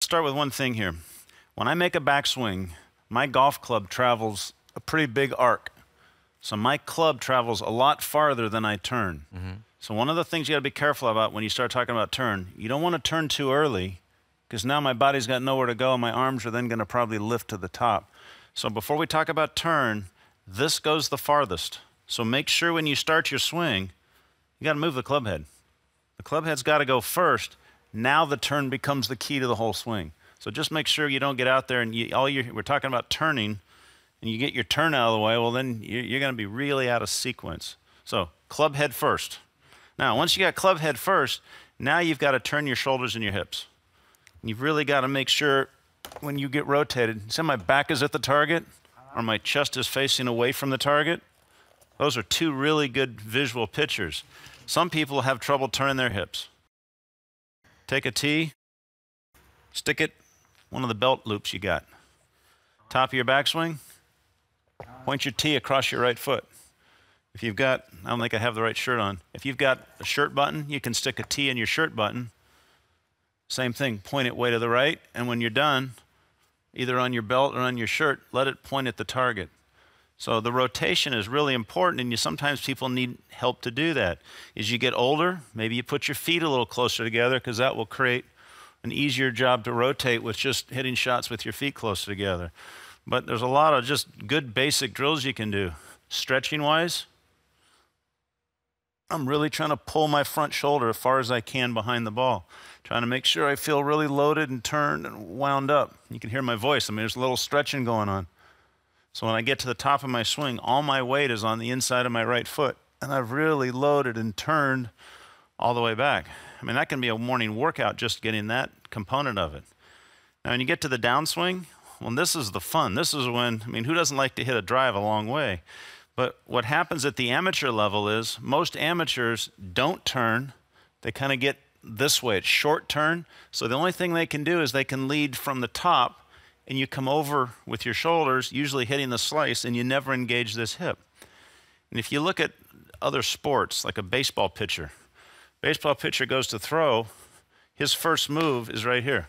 start with one thing here. When I make a backswing, my golf club travels a pretty big arc. So my club travels a lot farther than I turn. So one of the things you got to be careful about when you start talking about turn, you don't want to turn too early because now my body's got nowhere to go and my arms are then going to probably lift to the top. So before we talk about turn, this goes the farthest. So make sure when you start your swing, you got to move the club head. The club head's got to go first. Now the turn becomes the key to the whole swing. So just make sure you don't get out there and we're talking about turning, and you get your turn out of the way, well, then you're going to be really out of sequence. So club head first. Now, once you got club head first, now you've got to turn your shoulders and your hips. You've really got to make sure when you get rotated, say my back is at the target or my chest is facing away from the target. Those are two really good visual pictures. Some people have trouble turning their hips. Take a tee, stick it, one of the belt loops you got. Top of your backswing, point your tee across your right foot. If you've got, I don't think I have the right shirt on. If you've got a shirt button, you can stick a tee in your shirt button. Same thing, point it way to the right, and when you're done, either on your belt or on your shirt, let it point at the target. So the rotation is really important, and sometimes people need help to do that. As you get older, maybe you put your feet a little closer together because that will create an easier job to rotate with just hitting shots with your feet closer together. But there's a lot of just good basic drills you can do. Stretching-wise, I'm really trying to pull my front shoulder as far as I can behind the ball, trying to make sure I feel really loaded and turned and wound up. You can hear my voice. I mean, there's a little stretching going on. So when I get to the top of my swing, all my weight is on the inside of my right foot, and I've really loaded and turned all the way back. I mean, that can be a morning workout just getting that component of it. Now, when you get to the downswing, well, this is the fun. This is when, I mean, who doesn't like to hit a drive a long way? But what happens at the amateur level is most amateurs don't turn. They kind of get this way. It's short turn. So the only thing they can do is they can lead from the top, and you come over with your shoulders, usually hitting the slice, and you never engage this hip. And if you look at other sports, like a baseball pitcher goes to throw, his first move is right here.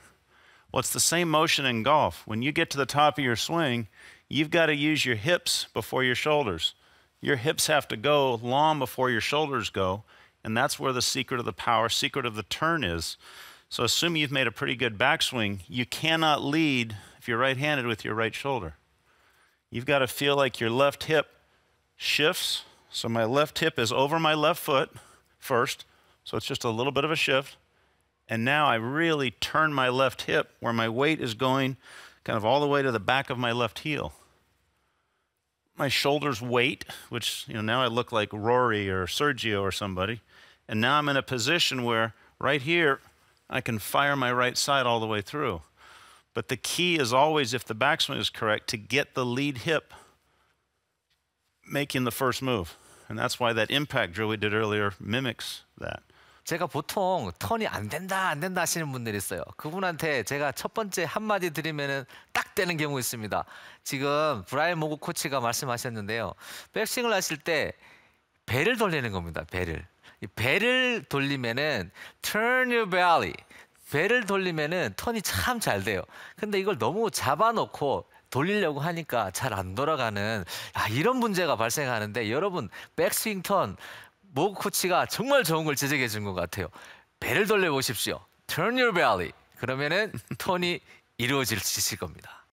Well, it's the same motion in golf. When you get to the top of your swing, you've got to use your hips before your shoulders. Your hips have to go long before your shoulders go, and that's where the secret of the power, secret of the turn is. So assuming you've made a pretty good backswing, you cannot lead if you're right-handed with your right shoulder. You've got to feel like your left hip shifts. So my left hip is over my left foot first, so it's just a little bit of a shift. And now I really turn my left hip where my weight is going kind of all the way to the back of my left heel. My shoulders weight, which now I look like Rory or Sergio or somebody. And now I'm in a position where right here, I can fire my right side all the way through. But the key is always, if the backswing is correct, to get the lead hip making the first move. And that's why that impact drill we did earlier mimics that. 제가 보통 턴이 안 된다 하시는 분들이 있어요. 그분한테 제가 첫 번째 한마디 드리면은 딱 되는 경우 있습니다. 지금 브라이언 모그 코치가 말씀하셨는데요. 백스윙을 하실 때 배를 돌리는 겁니다. 배를. 이 배를 돌리면은 turn your belly. 배를 돌리면은 턴이 참 잘 돼요. 근데 이걸 너무 잡아놓고 돌리려고 하니까 잘 안 돌아가는 이런 문제가 발생하는데, 여러분 백스윙 턴 모그 코치가 정말 좋은 걸 지적해 준 것 같아요. 배를 돌려 보십시오. Turn your belly. 그러면은 턴이 이루어질 수 있을 겁니다.